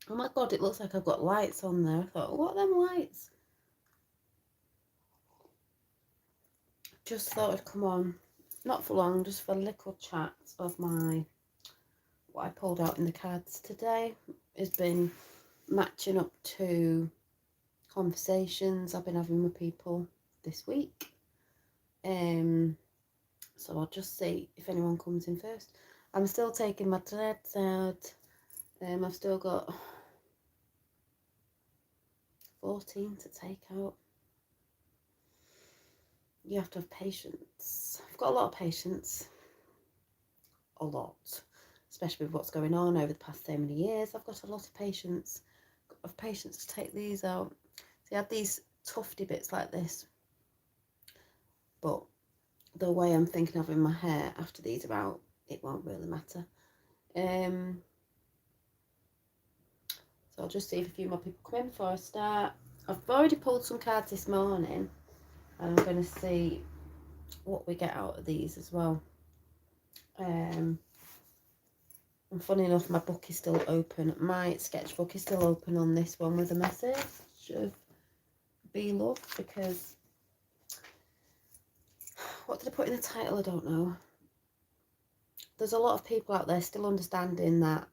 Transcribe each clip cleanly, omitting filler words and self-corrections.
Oh my god, it looks like I've got lights on there. I thought, what are them lights? Just thought I'd come on, not for long, just for a little chat of what I pulled out in the cards today. Has been matching up to conversations I've been having with people this week. So I'll just see if anyone comes in first. I'm still taking my threads out. I've still got 14 to take out. You have to have patience. I've got a lot of patience. A lot. Especially with what's going on over the past so many years. I've got a lot of patience. Of patience to take these out. See, I had these tufty bits like this. But the way I'm thinking of having my hair after these are out, it won't really matter. So I'll just see if a few more people come in before I start. I've already pulled some cards this morning, and I'm going to see what we get out of these as well. And funny enough, my book is still open. My sketchbook is still open on this one with a message of be loved, because what did I put in the title? I don't know. There's a lot of people out there still understanding that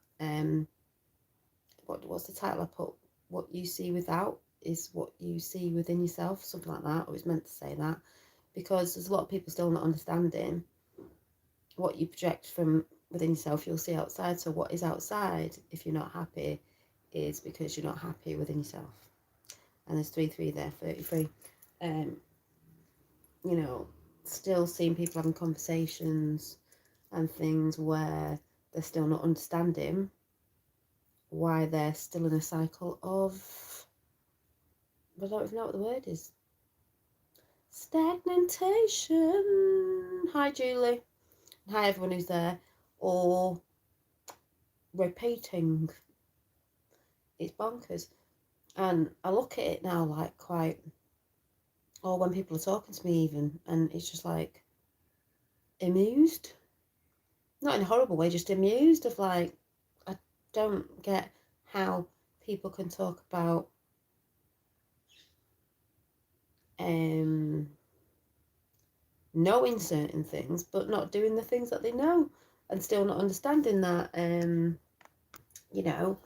what's the title I put? What you see without is what you see within yourself, something like that. I was meant to say that, because there's a lot of people still not understanding what you project from within yourself, you'll see outside. So what is outside, if you're not happy, is because you're not happy within yourself. And there's 3 there, 33. You know, still seeing people having conversations and things where they're still not understanding why they're still in a cycle of, I don't even know what the word is, stagnation. Hi Julie. Hi everyone who's there. Or repeating. It's bonkers. And I look at it now like quite, or when people are talking to me even, and it's just like amused. Not in a horrible way, just amused of like, I don't get how people can talk about knowing certain things but not doing the things that they know, and still not understanding that you know,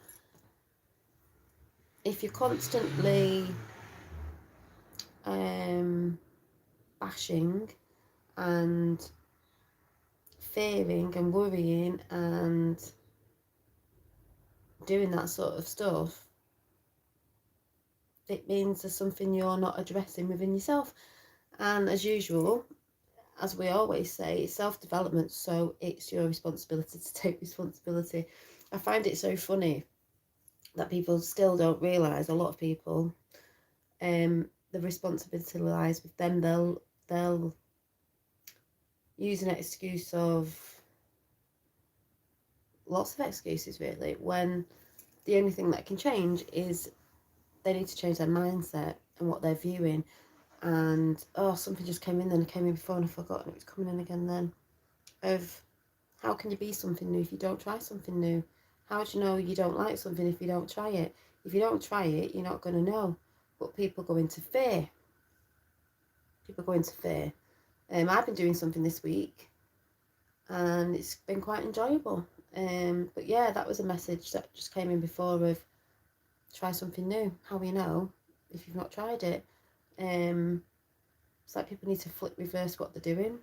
if you're constantly bashing and fearing and worrying and doing that sort of stuff, it means there's something you're not addressing within yourself. And as usual, as we always say, it's self-development, so it's your responsibility to take responsibility. I find it so funny that people still don't realise, a lot of people, the responsibility lies with them. They'll use an excuse of, lots of excuses really, when the only thing that can change is they need to change their mindset and what they're viewing. And something just came in then, it came in before and I forgot, and it was coming in again then, of how can you be something new if you don't try something new? How do you know you don't like something if you don't try it? If you don't try it, you're not going to know. But people go into fear. I've been doing something this week and it's been quite enjoyable. But yeah, that was a message that just came in before of try something new. How will you know if you've not tried it? It's like people need to reverse what they're doing.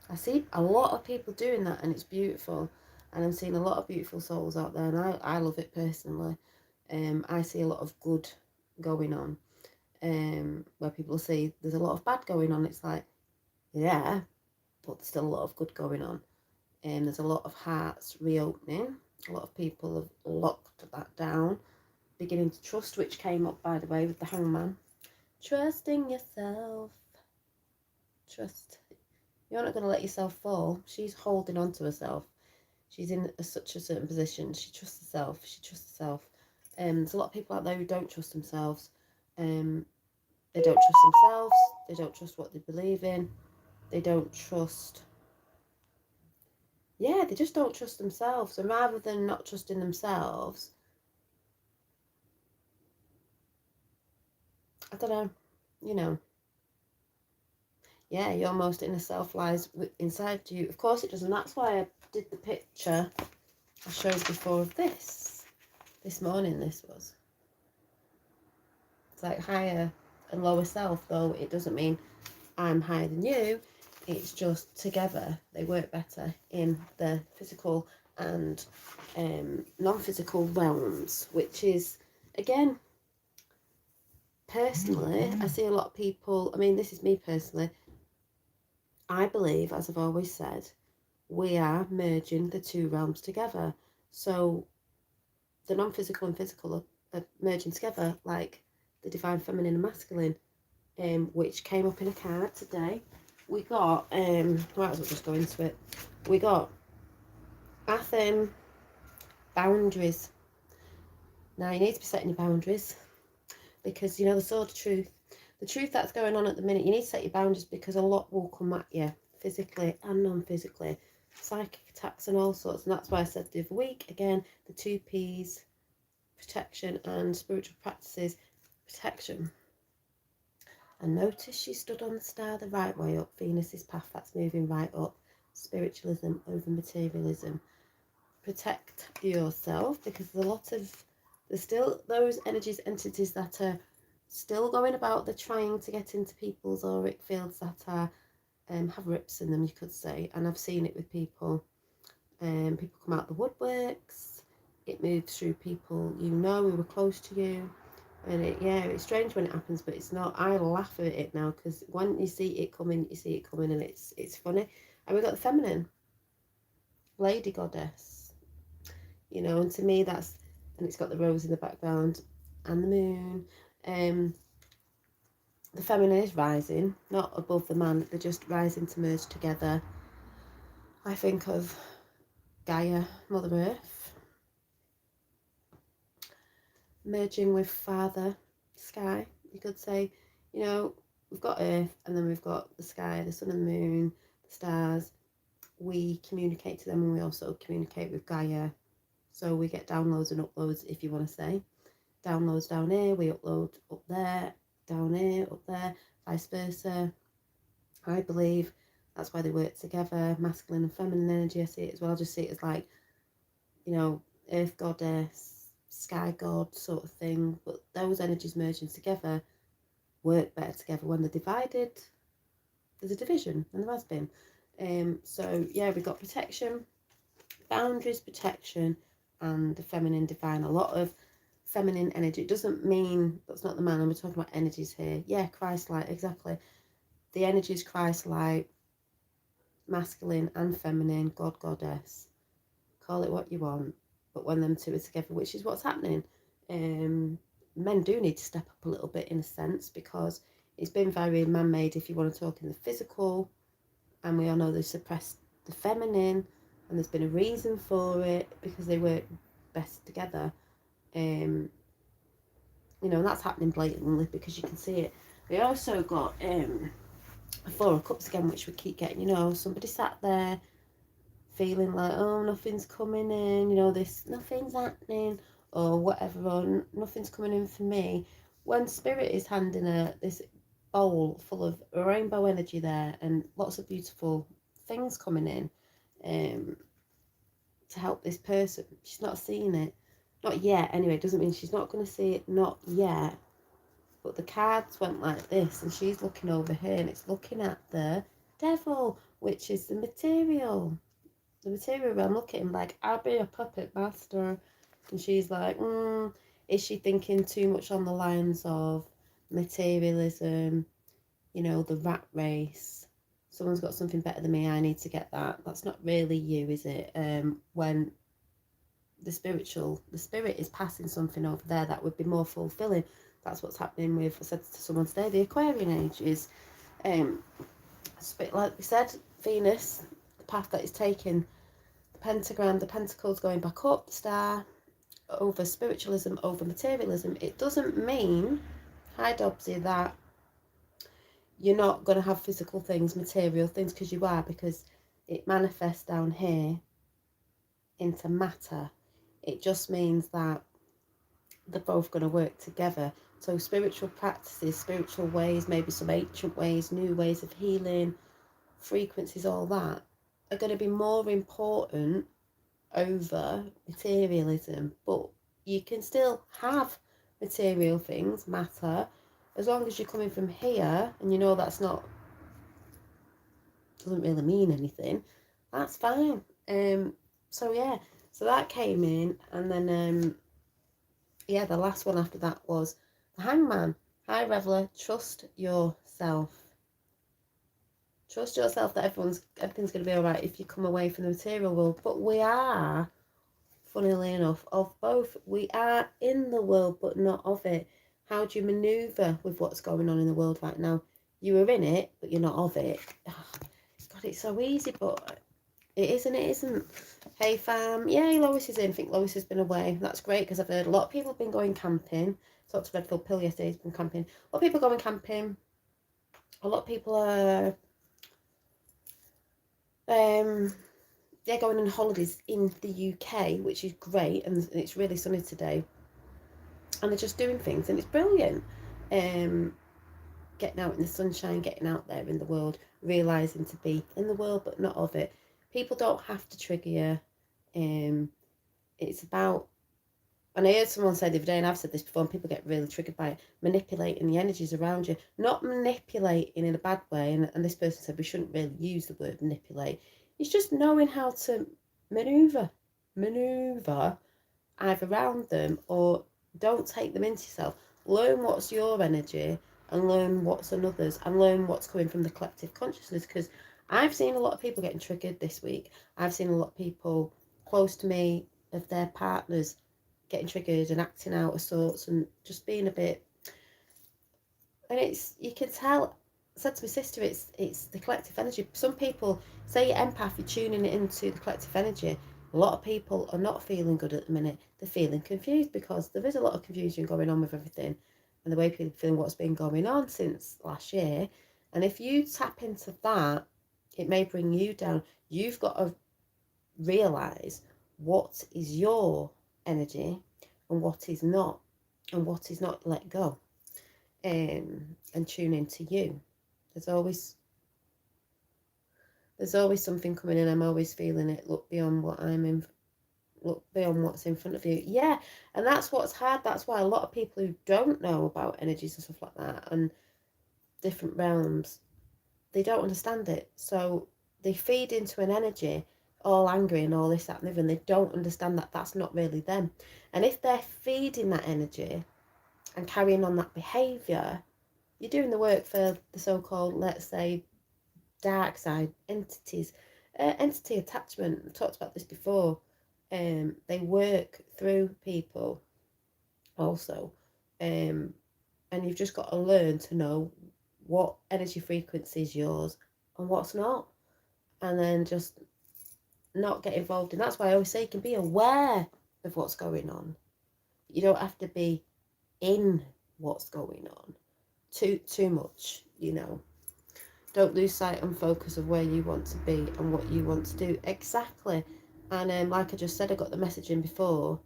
I see a lot of people doing that and it's beautiful, and I'm seeing a lot of beautiful souls out there, and I love it personally. I see a lot of good going on, where people say there's a lot of bad going on. It's like, yeah, but there's still a lot of good going on. There's a lot of hearts reopening. A lot of people have locked that down, beginning to trust, which came up, by the way, with the Hangman. Trusting yourself. Trust. You're not going to let yourself fall. She's holding on to herself. She's in such a certain position. She trusts herself. There's a lot of people out there who don't trust themselves. They don't trust themselves. They don't trust what they believe in. They don't trust... Yeah, they just don't trust themselves. And rather than not trusting themselves, I don't know, you know, yeah, your most inner self lies inside you. Of course it does, and that's why I did the picture I showed before of this morning. This was, it's like higher and lower self, though it doesn't mean I'm higher than you. It's just together they work better in the physical and non-physical realms, which is, again, personally, I see a lot of people, I mean, this is me personally, I believe, as I've always said, we are merging the two realms together. So the non-physical and physical are merging together, like the divine feminine and masculine, which came up in a card today. We got, might as well just go into it. We got boundaries. Now you need to be setting your boundaries, because you know the sword of truth. The truth that's going on at the minute, you need to set your boundaries, because a lot will come at you, physically and non-physically. Psychic attacks and all sorts, and that's why I said the other week, again, the 2 P's, protection and spiritual practices, protection. And notice she stood on the star the right way up, Venus's path that's moving right up, spiritualism over materialism. Protect yourself, because there's still those energies, entities that are still going about. They're trying to get into people's auric fields that are have rips in them, you could say, and I've seen it with people. People come out the woodworks. It moves through people who were close to you, and it's strange when it happens, but it's not. I laugh at it now, because when you see it coming, and it's funny. And we've got the feminine, lady goddess, and to me that's, and it's got the rose in the background and the moon. The feminine is rising, not above the man, they're just rising to merge together. I think of Gaia, Mother Earth, merging with Father Sky, you could say. We've got Earth, and then we've got the sky, the sun and the moon, the stars. We communicate to them, and we also communicate with Gaia. So we get downloads and uploads, if you want to say. Downloads down here, we upload up there, down here, up there, vice versa. I believe that's why they work together, masculine and feminine energy. I see it as well. I just see it as like, earth goddess, sky god sort of thing. But those energies merging together work better together. When they're divided, there's a division, and there has been. So yeah, we've got protection, boundaries, protection, and the feminine divine. A lot of feminine energy. It doesn't mean that's not the man, and we're talking about energies here. Yeah, Christ-like, exactly. The energy is Christ-like, masculine and feminine, God, goddess. Call it what you want, but when them two are together, which is what's happening, men do need to step up a little bit, in a sense, because it's been very man-made, if you want to talk in the physical, and we all know they suppressed the feminine, and there's been a reason for it, because they work best together. And that's happening blatantly, because you can see it. We also got a 4 of Cups again, which we keep getting. Somebody sat there feeling like, oh, nothing's coming in, nothing's happening, or whatever, or nothing's coming in for me. When Spirit is handing her this bowl full of rainbow energy there, and lots of beautiful things coming in, to help this person, she's not seeing it. Not yet, anyway. It doesn't mean she's not going to see it, not yet. But the cards went like this, and she's looking over here, and it's looking at the devil, which is the material. The material realm. Look at him like, I'll be a puppet master. And she's like, is she thinking too much on the lines of materialism, the rat race? Someone's got something better than me, I need to get that. That's not really you, is it? When the spirit is passing something over there that would be more fulfilling. That's what's happening with, I said to someone today, the Aquarian age is, like we said, Venus, the path that is taking, the pentagram, the pentacles going back up, the star, over spiritualism, over materialism. It doesn't mean, hi Dobbsy, that you're not going to have physical things, material things, because you are, because it manifests down here into matter. It just means that they're both going to work together. So spiritual practices, spiritual ways, maybe some ancient ways, new ways of healing, frequencies, all that, are going to be more important over materialism. But you can still have material things, matter, as long as you're coming from here and you know that's not, doesn't really mean anything, that's fine. So yeah, so that came in, and then yeah, the last one after that was the Hangman. Hi Reveler, trust yourself. Trust yourself that everything's going to be alright if you come away from the material world. But we are, funnily enough, of both. We are in the world, but not of it. How do you manoeuvre with what's going on in the world right now? You are in it, but you're not of it. Oh, God, it's so easy, but it isn't. It isn't. Hey fam, yay, Lois is in. I think Lois has been away. That's great, because I've heard a lot of people have been going camping. Talked to Redfield Pill yesterday, he's been camping. A lot of people going camping. A lot of people are going on holidays in the UK, which is great, and it's really sunny today. And they're just doing things, and it's brilliant. Getting out in the sunshine, getting out there in the world, realising to be in the world but not of it. People don't have to trigger you. It's about, and I heard someone say the other day, and I've said this before, and people get really triggered by it, manipulating the energies around you. Not manipulating in a bad way, and this person said we shouldn't really use the word manipulate. It's just knowing how to manoeuvre either around them or don't take them into yourself. Learn what's your energy and learn what's another's, and learn what's coming from the collective consciousness, because I've seen a lot of people getting triggered this week. I've seen a lot of people close to me, of their partners, getting triggered and acting out of sorts and just being a bit, and it's, you can tell. I said to my sister, it's the collective energy. Some people say you're empath, you're tuning it into the collective energy. A lot of people are not feeling good at the minute. They're feeling confused because there is a lot of confusion going on with everything and the way people are feeling what's been going on since last year. And if you tap into that, it may bring you down. You've got to realise what is your energy and what is not, and what is not, let go, and tune into you. There's always something coming in. I'm always feeling it. Look beyond what I'm in. Look beyond what's in front of you. Yeah, and that's what's hard. That's why a lot of people who don't know about energies and stuff like that and different realms, they don't understand it. So they feed into an energy, all angry and all this, that, and the other, and they don't understand that that's not really them. And if they're feeding that energy and carrying on that behaviour, you're doing the work for the so-called, let's say, dark side entities. Entity attachment, I've talked about this before. They work through people also. And you've just got to learn to know what energy frequency is yours and what's not. And then just not get involved. And that's why I always say you can be aware of what's going on. You don't have to be in what's going on too much, you know. Don't lose sight and focus of where you want to be and what you want to do. Exactly. And like I just said, I got the message in before.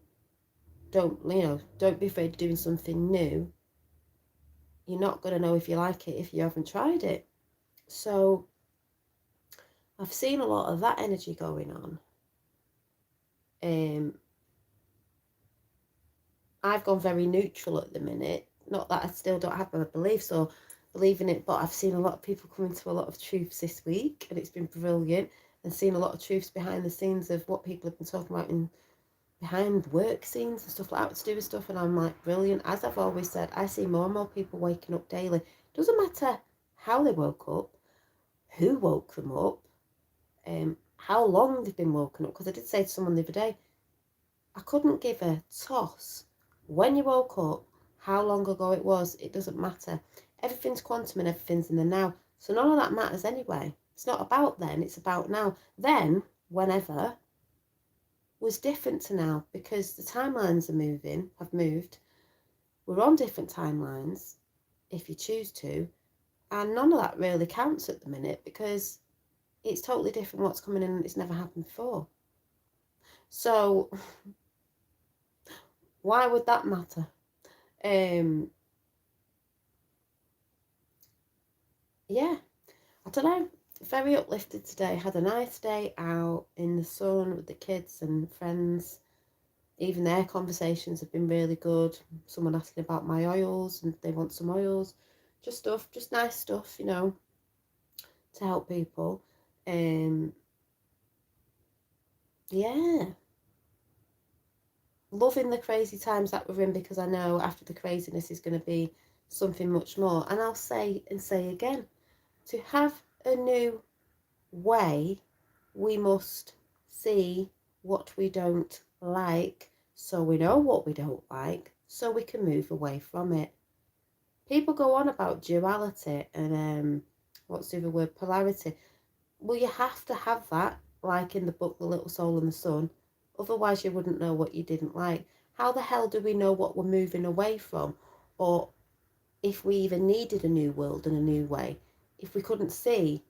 Don't be afraid of doing something new. You're not going to know if you like it if you haven't tried it. So I've seen a lot of that energy going on. I've gone very neutral at the minute. Not that I still don't have my beliefs or believe in it, but I've seen a lot of people come into a lot of truths this week, and it's been brilliant. And seen a lot of truths behind the scenes of what people have been talking about in behind work scenes and stuff like that to do with stuff. And I'm like, brilliant. As I've always said, I see more and more people waking up daily. Doesn't matter how they woke up, who woke them up, how long they've been woken up. Because I did say to someone the other day, I couldn't give a toss when you woke up, how long ago it was. It doesn't matter. Everything's quantum and everything's in the now. So none of that matters anyway. It's not about then, it's about now. Then, whenever, was different to now because the timelines have moved. We're on different timelines, if you choose to, and none of that really counts at the minute because it's totally different what's coming in and it's never happened before. So Why would that matter? Yeah, I don't know. Very uplifted today. Had a nice day out in the sun with the kids and friends. Even their conversations have been really good. Someone asking about my oils and they want some oils. Just nice stuff, you know, to help people. Yeah. Loving the crazy times that we're in, because I know after the craziness is going to be something much more. And I'll say and say again, to have a new way, we must see what we don't like, so we know what we don't like, so we can move away from it. People go on about duality and what's the other word, polarity. Well, you have to have that, like in the book The Little Soul and the Sun, otherwise you wouldn't know what you didn't like. How the hell do we know what we're moving away from, or if we even needed a new world and a new way, if we couldn't see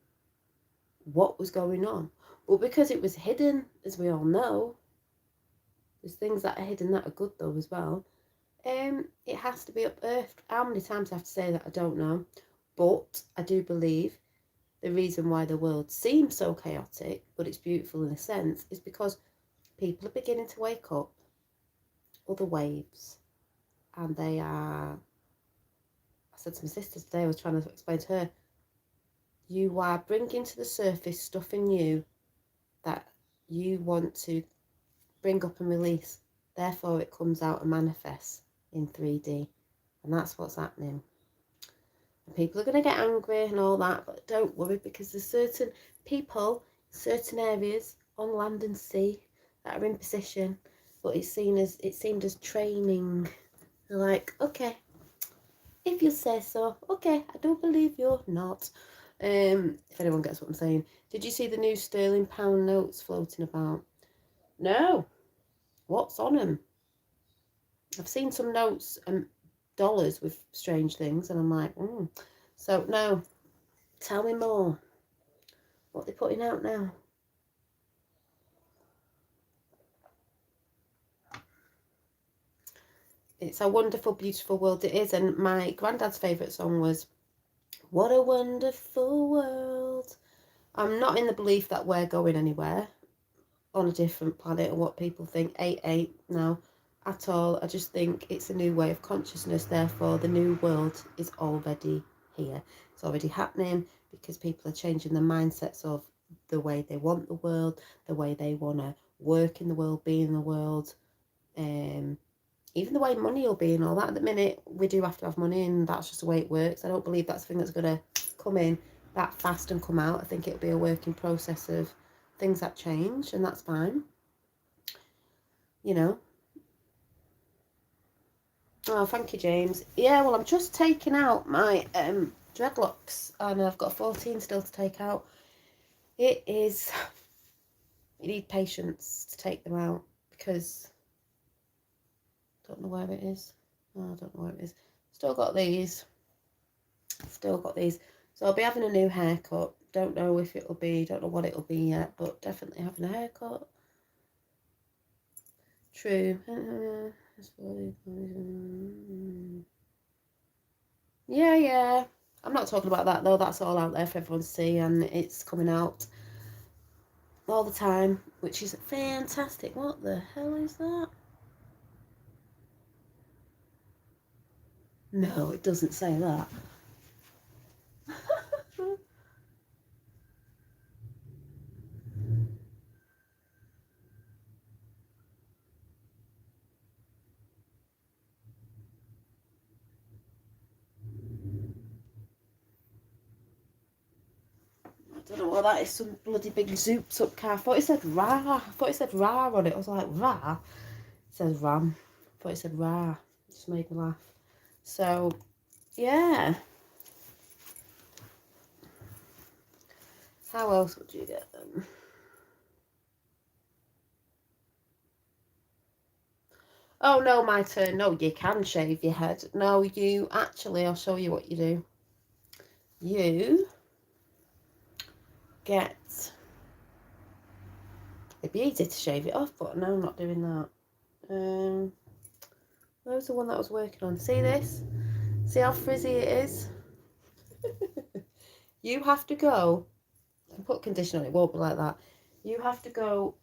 what was going on? But because it was hidden, as we all know, there's things that are hidden that are good though as well. It has to be unearthed. How many times I have to say that, I don't know. But I do believe the reason why the world seems so chaotic, but it's beautiful in a sense, is because people are beginning to wake up, other waves, and they are, I said to my sister today, I was trying to explain to her, you are bringing to the surface stuff in you that you want to bring up and release. Therefore, it comes out and manifests in 3D. And that's what's happening. And people are going to get angry and all that, but don't worry, because there's certain people, certain areas on land and sea that are in position, but it's seemed as training. They're like, okay, if you say so, okay, I don't believe you're not. If anyone gets what I'm saying. Did you see the new sterling pound notes floating about? No. What's on them? I've seen some notes and dollars with strange things, and I'm like, So, no, tell me more. What they're putting out now? It's a wonderful, beautiful world it is. And my granddad's favourite song was What a Wonderful World. I'm not in the belief that we're going anywhere on a different planet or what people think. 8 no, at all. I just think it's a new way of consciousness. Therefore, the new world is already here. It's already happening because people are changing the mindsets of the way they want the world, the way they want to work in the world, be in the world, even the way money will be and all that. At the minute, we do have to have money, and that's just the way it works. I don't believe that's the thing that's going to come in that fast and come out. I think it'll be a working process of things that change, and that's fine. You know. Oh, thank you, James. Yeah, well, I'm just taking out my dreadlocks, and I've got 14 still to take out. You need patience to take them out, because I don't know where it is. Oh, I don't know where it is. Still got these. So I'll be having a new haircut. Don't know what it'll be yet, but definitely having a haircut. True. Yeah. I'm not talking about that though. That's all out there for everyone to see, and it's coming out all the time, which is fantastic. What the hell is that? No, it doesn't say that. I don't know what that is. Some bloody big zooped up car. I thought it said Ra. On it. I was like, Ra? It says Ram. I thought it said Ra. It just made me laugh. So, yeah. How else would you get them? Oh, no, my turn. No, you can shave your head. No, you actually, I'll show you what you do. You get... It'd be easy to shave it off, but no, I'm not doing that. That was the one that I was working on. See this? See how frizzy it is? You have to go, you can put conditioner on, it won't be like that. You have to go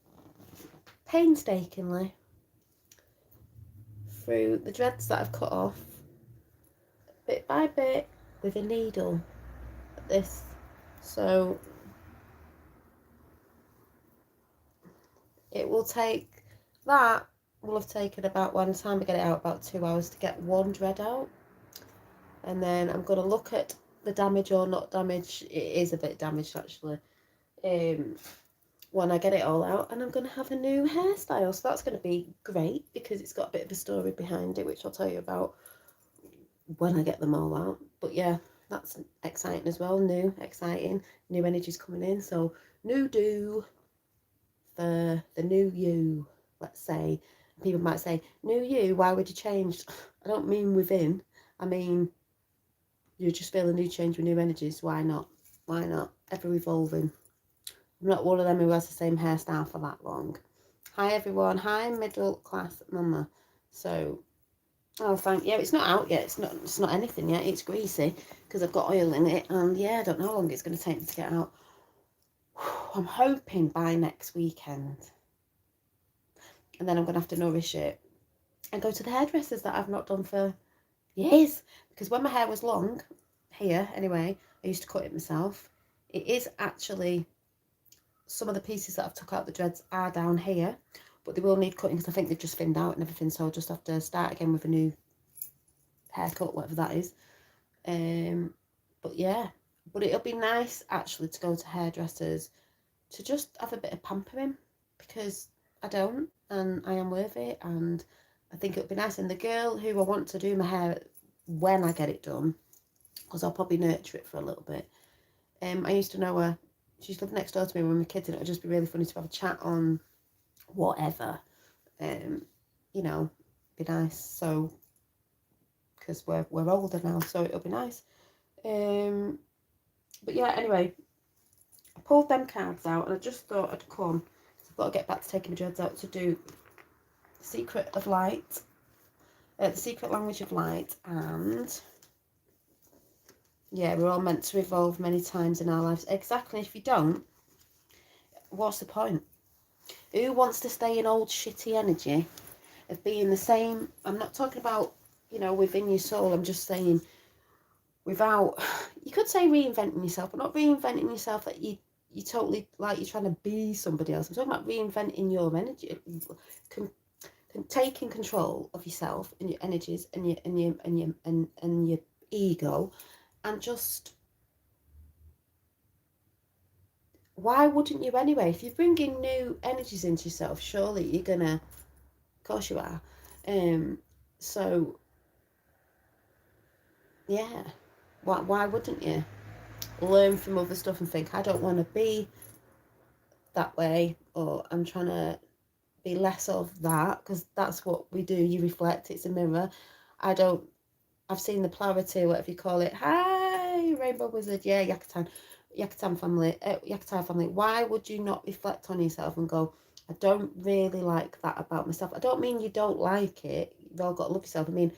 painstakingly through the dreads that I've cut off, bit by bit, with a needle, like this. So it will take, that will have taken about, by the time I get it out, about 2 hours to get one dread out. And then I'm going to look at the damage or not damage. It is a bit damaged actually. When I get it all out, and I'm going to have a new hairstyle. So that's going to be great because it's got a bit of a story behind it, which I'll tell you about when I get them all out. But yeah, that's exciting as well. New, exciting, new energies coming in. So new do for the new you, let's say. People might say, new you, why would you change? I don't mean within. I mean, you just feel a new change with new energies. Why not? Why not? Ever evolving. I'm not one of them who has the same hairstyle for that long. Hi everyone. Hi middle class mama. So, oh thank you. It's not out yet. It's not anything yet. It's greasy because I've got oil in it, and yeah, I don't know how long it's going to take me to get out. I'm hoping by next weekend, and then I'm going to have to nourish it and go to the hairdressers that I've not done for years. Because when my hair was long, here anyway, I used to cut it myself. It is actually, some of the pieces that I've took out the dreads are down here, but they will need cutting because I think they've just thinned out and everything, so I'll just have to start again with a new haircut, whatever that is. But yeah, but it'll be nice actually to go to hairdressers to just have a bit of pampering, because I don't, and I am worth it, and I think it would be nice. And the girl who I want to do my hair when I get it done, because I'll probably nurture it for a little bit, I used to know her. She lived next door to me when we were kids, and it would just be really funny to have a chat on whatever. You know, be nice. So, because we're older now, so it'll be nice. But yeah, anyway, I pulled them cards out, and I just thought I'd come. I've got to get back to taking my dreads out to do Secret of Light, the Secret Language of Light, and yeah, we're all meant to evolve many times in our lives. Exactly. If you don't, what's the point? Who wants to stay in old shitty energy of being the same? I'm not talking about, you know, within your soul. I'm just saying without, you could say reinventing yourself, but not reinventing yourself that you totally, like you're trying to be somebody else. I'm talking about reinventing your energy, taking control of yourself and your energies and your ego, and just, why wouldn't you anyway? If you're bringing new energies into yourself, surely you're gonna, of course you are. So yeah, why wouldn't you learn from other stuff and think, I don't want to be that way, or I'm trying to be less of that, because that's what we do. You reflect, it's a mirror. I've seen the polarity, whatever you call it. Hi, Rainbow Wizard. Yeah, Yakatan family. Yakutai family. Why would you not reflect on yourself and go, I don't really like that about myself? I don't mean you don't like it. You've all got to love yourself. I mean,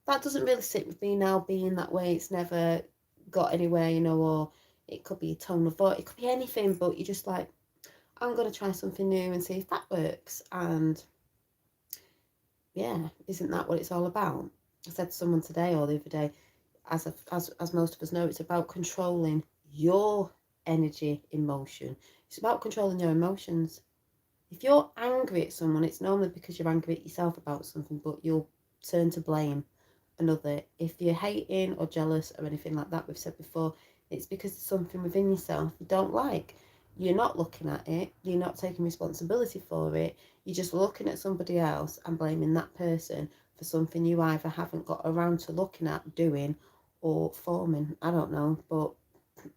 that doesn't really sit with me now, being that way. It's never got anywhere, you know, or it could be a tone of voice. It could be anything, but you're just like, I'm going to try something new and see if that works. And yeah, isn't that what it's all about? I said to someone today or the other day, as most of us know, it's about controlling your energy, emotion. It's about controlling your emotions. If you're angry at someone, it's normally because you're angry at yourself about something, but you'll turn to blame another. If you're hating or jealous or anything like that, we've said before, it's because there's something within yourself you don't like. You're not looking at it, you're not taking responsibility for it, you're just looking at somebody else and blaming that person for something you either haven't got around to looking at, doing, or forming. I don't know, but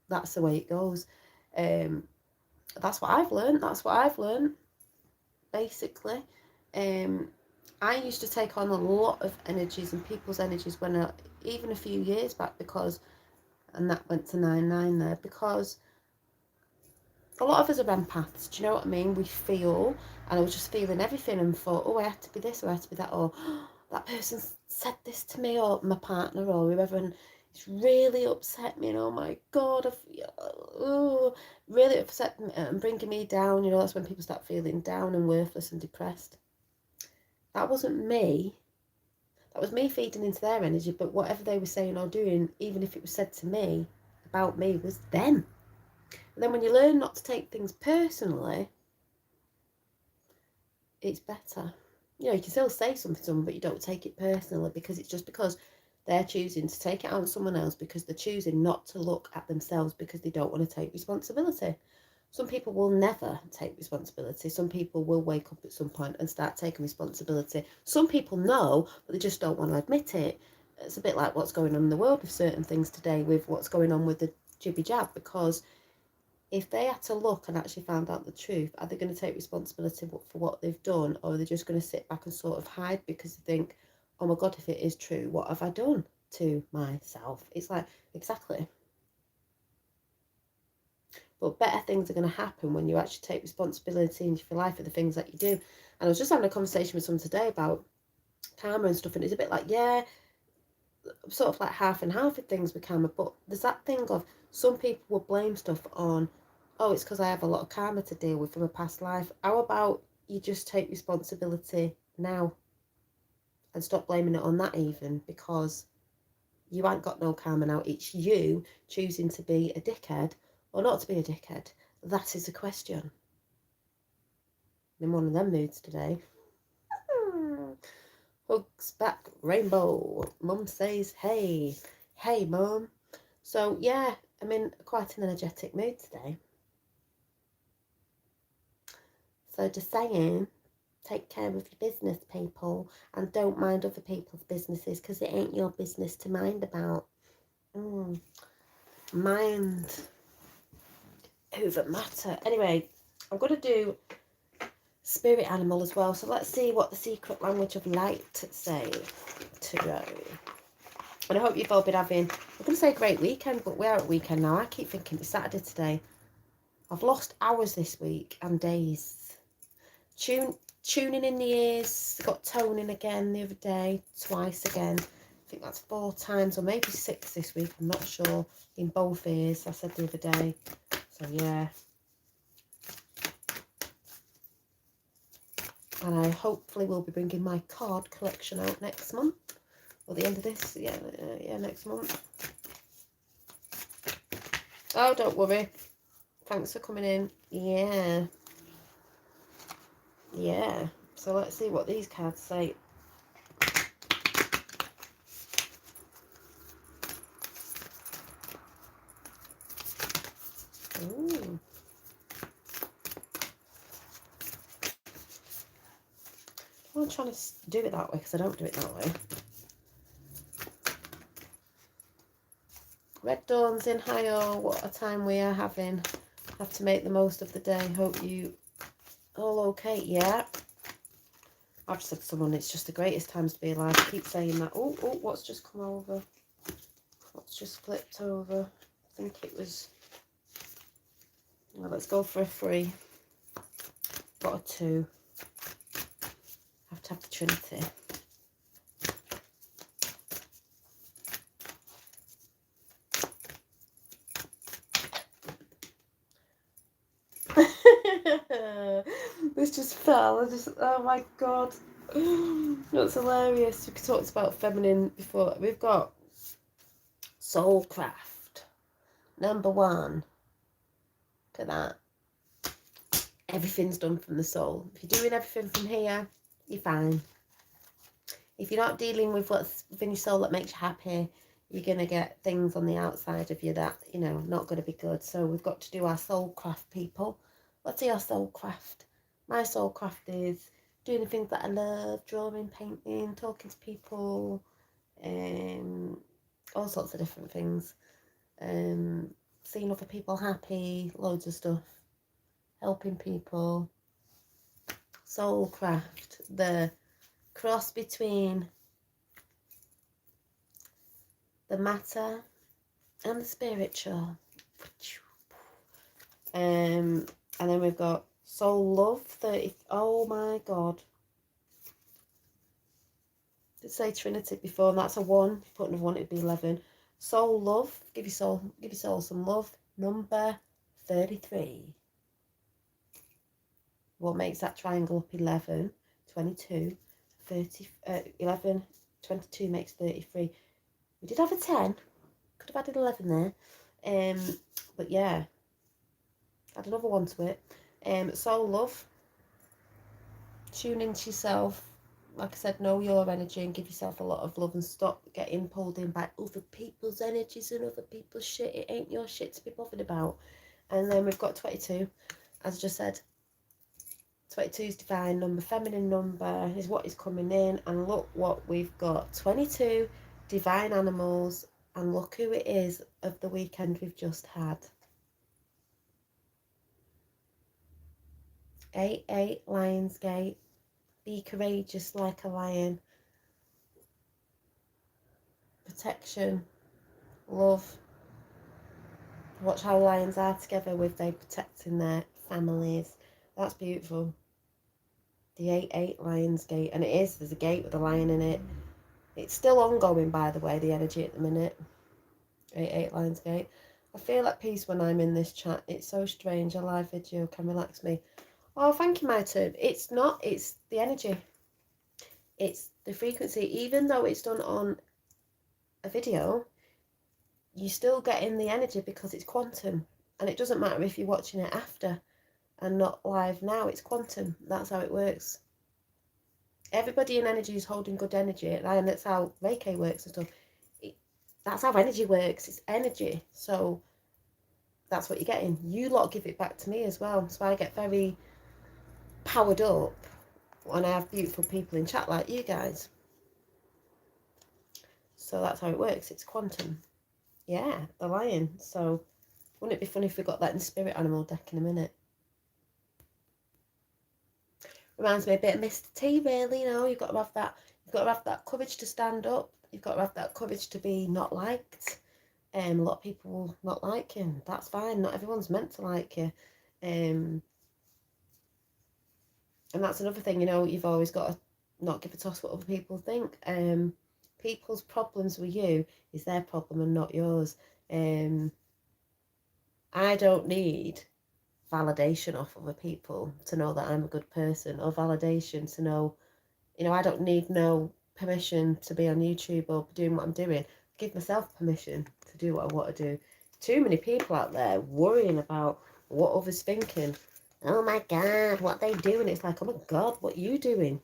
that's the way it goes. That's what I've learned, basically. I used to take on a lot of energies and people's energies when even a few years back, because, and that went to 9-9 there, because a lot of us are empaths, do you know what I mean? We feel, and I was just feeling everything and thought, oh, I had to be this, or I had to be that, or that person said this to me, or my partner or whoever, and it's really upset me, and oh my God, really upset me and bringing me down. You know, that's when people start feeling down and worthless and depressed. That wasn't me. That was me feeding into their energy, but whatever they were saying or doing, even if it was said to me about me, was them. And then when you learn not to take things personally, it's better. You know, you can still say something to them, but you don't take it personally, because it's just because they're choosing to take it out on someone else, because they're choosing not to look at themselves, because they don't want to take responsibility. Some people will never take responsibility. Some people will wake up at some point and start taking responsibility. Some people know, but they just don't want to admit it. It's a bit like what's going on in the world with certain things today, with what's going on with the jibby jab, because if they had to look and actually found out the truth, are they going to take responsibility for what they've done, or are they just going to sit back and sort of hide because they think, oh my God, if it is true, what have I done to myself? It's like, exactly. But better things are going to happen when you actually take responsibility into your life for the things that you do. And I was just having a conversation with someone today about karma and stuff, and it's a bit like, yeah, sort of like half and half with things with karma, but there's that thing of some people will blame stuff on, oh, it's because I have a lot of karma to deal with from a past life. How about you just take responsibility now and stop blaming it on that, even, because you ain't got no karma now. It's you choosing to be a dickhead or not to be a dickhead. That is the question. I'm in one of them moods today. Hugs back, rainbow. Mum says, hey. Hey, Mum. So, yeah, I'm in quite an energetic mood today. So, just saying, take care of your business, people, and don't mind other people's businesses, because it ain't your business to mind about. Mind over matter. Anyway, I'm going to do spirit animal as well. So let's see what the secret language of light say today. And I hope you've all been having, I'm going to say a great weekend, but we're at weekend now. I keep thinking it's Saturday today. I've lost hours this week and days. Tuning in the ears. Got toning again the other day. Twice again. I think that's 4 times or maybe 6 this week. I'm not sure. In both ears, I said the other day. So yeah. And I hopefully will be bringing my card collection out next month. Or the end of this. Yeah, next month. Oh, don't worry. Thanks for coming in. Yeah. Yeah. So let's see what these cards say. Ooh. I'm trying to do it that way because I don't do it that way. Red Dawn's in. Hi-oh, what a time we are having. Have to make the most of the day. Hope you all okay. Yeah. I've said to someone, it's just the greatest times to be alive. I keep saying that. Oh, what's just come over? What's just flipped over? I think it was... Well, let's go for a 3. Got a 2. Have to have the Trinity. This just fell. Oh my God. That's hilarious. We talked about feminine before. We've got Soulcraft. Number 1. Look at that. Everything's done from the soul. If you're doing everything from here, you're fine. If you're not dealing with what's within your soul that makes you happy, you're going to get things on the outside of you that, you know, not going to be good. So we've got to do our Soulcraft, people. What's your Soulcraft? My Soulcraft is doing the things that I love, drawing, painting, talking to people, all sorts of different things. Seeing other people happy, loads of stuff. Helping people. Soulcraft, the cross between the matter and the spiritual. And then we've got Soul Love 30. Oh my God. Did say Trinity before, and that's a 1. If you put another 1, it'd be 11. Soul love. Give your soul some love. Number 33. What makes that triangle up 11? 22. 30. 11. 22 makes 33. We did have a 10. Could have added 11 there. But yeah. Add another 1 to it. Soul love. Tune into yourself. Like I said, know your energy and give yourself a lot of love and stop getting pulled in by other people's energies and other people's shit. It ain't your shit to be bothered about. And then we've got 22. As I just said, 22 is divine number, feminine number is what is coming in. And look what we've got. 22 divine animals. And look who it is of the weekend we've just had. 8, Lionsgate. Be courageous like a lion. Protection. Love. Watch how lions are together with they protecting their families. That's beautiful. The 8 Lionsgate. And it is. There's a gate with a lion in it. It's still ongoing, by the way, the energy at the minute. 8 Lionsgate. I feel at peace when I'm in this chat. It's so strange. A live video can relax me. Oh, thank you, my turn. It's not. It's the energy. It's the frequency. Even though it's done on a video, you still get in the energy because it's quantum. And it doesn't matter if you're watching it after and not live now. It's quantum. That's how it works. Everybody in energy is holding good energy. And that's how Reiki works and stuff. That's how energy works. It's energy. So that's what you're getting. You lot give it back to me as well. So I get very powered up when I have beautiful people in chat like you guys. So that's how it works. It's quantum. Yeah, the lion. So wouldn't it be funny if we got that in spirit animal deck in a minute? Reminds me a bit of Mr. T, really. You know, you've got to have that. You've got to have that courage to stand up. You've got to have that courage to be not liked. A lot of people will not like you. That's fine. Not everyone's meant to like you. And that's another thing, you know, you've always got to not give a toss what other people think. People's problems with you is their problem and not yours. I don't need validation off other people to know that I'm a good person, or validation to know, you know, I don't need no permission to be on YouTube or doing what I'm doing. I give myself permission to do what I want to do. Too many people out there worrying about what others thinking. Oh my God, what they doing? It's like, oh my God, what you doing?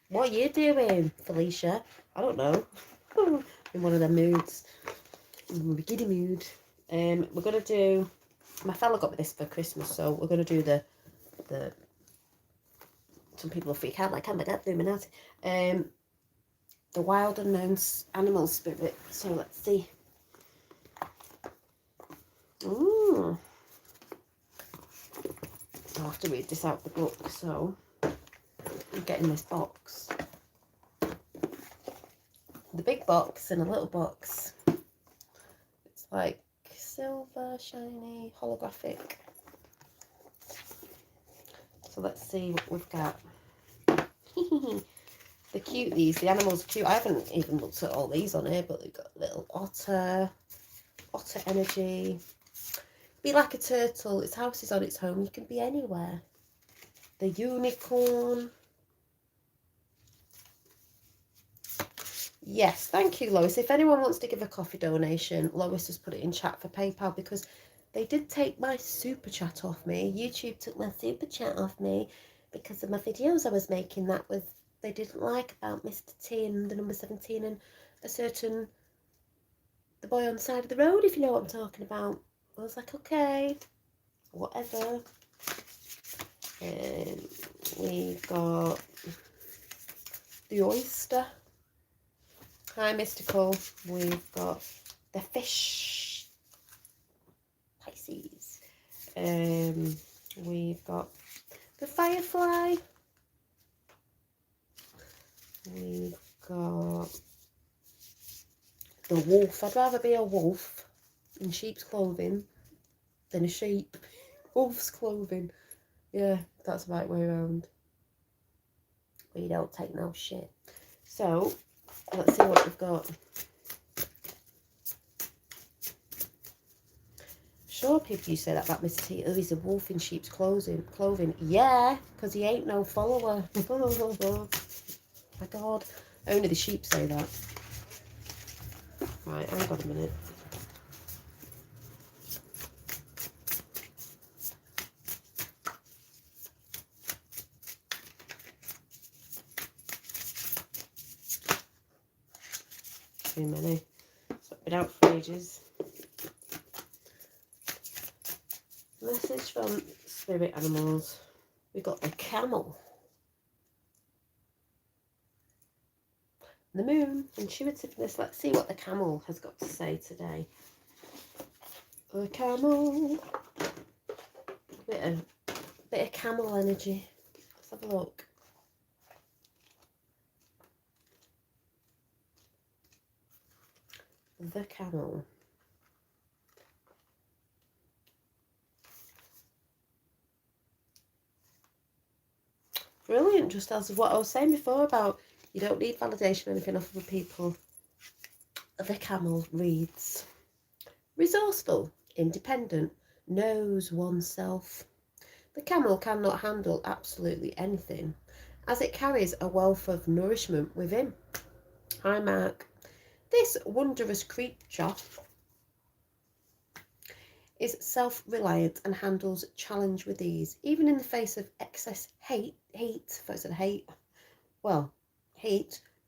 What you doing, Felicia? I don't know. In one of them moods. In a giddy mood. We're going to do... My fella got me this for Christmas, so we're going to do the... Some people will freak out, like, oh my God, the Illuminati. The wild unknown animal spirit. So let's see. Ooh. I'll have to read this out of the book, so I'm getting this box. The big box and a little box. It's like silver, shiny, holographic. So let's see what we've got. They're cute, these. The animals are cute. I haven't even looked at all these on here, but they've got a little otter energy. Be like a turtle. Its house is on its home. You can be anywhere. The unicorn. Yes, thank you, Lois. If anyone wants to give a coffee donation, Lois just put it in chat for PayPal, because they did take my super chat off me. YouTube took my super chat off me because of my videos I was making that was they didn't like about Mr. T and the number 17 and a certain the boy on the side of the road, if you know what I'm talking about. I was like, okay, whatever. And we got the oyster. Hi, Mystical. We've got the fish. Pisces. We've got the firefly. We've got the wolf. I'd rather be a wolf in sheep's clothing than a sheep. Wolf's clothing. Yeah, that's the right way around. We don't take no shit. So, let's see what we've got. Sure, people, you say that about Mr. T. Oh, he's a wolf in sheep's clothing. Yeah, because he ain't no follower. My God. Only the sheep say that. Right, hang on a minute. Too many. So I've been out for ages. Message from spirit animals. We got the camel. The moon, intuitiveness. Let's see what the camel has got to say today. The camel. Bit of camel energy. Let's have a look. The camel. Brilliant, just as what I was saying before about you don't need validation or anything off other people. The camel reads, resourceful, independent, knows oneself. The camel cannot handle absolutely anything, as it carries a wealth of nourishment within. Hi, Mark. This wondrous creature is self-reliant and handles challenge with ease, even in the face of excess hate,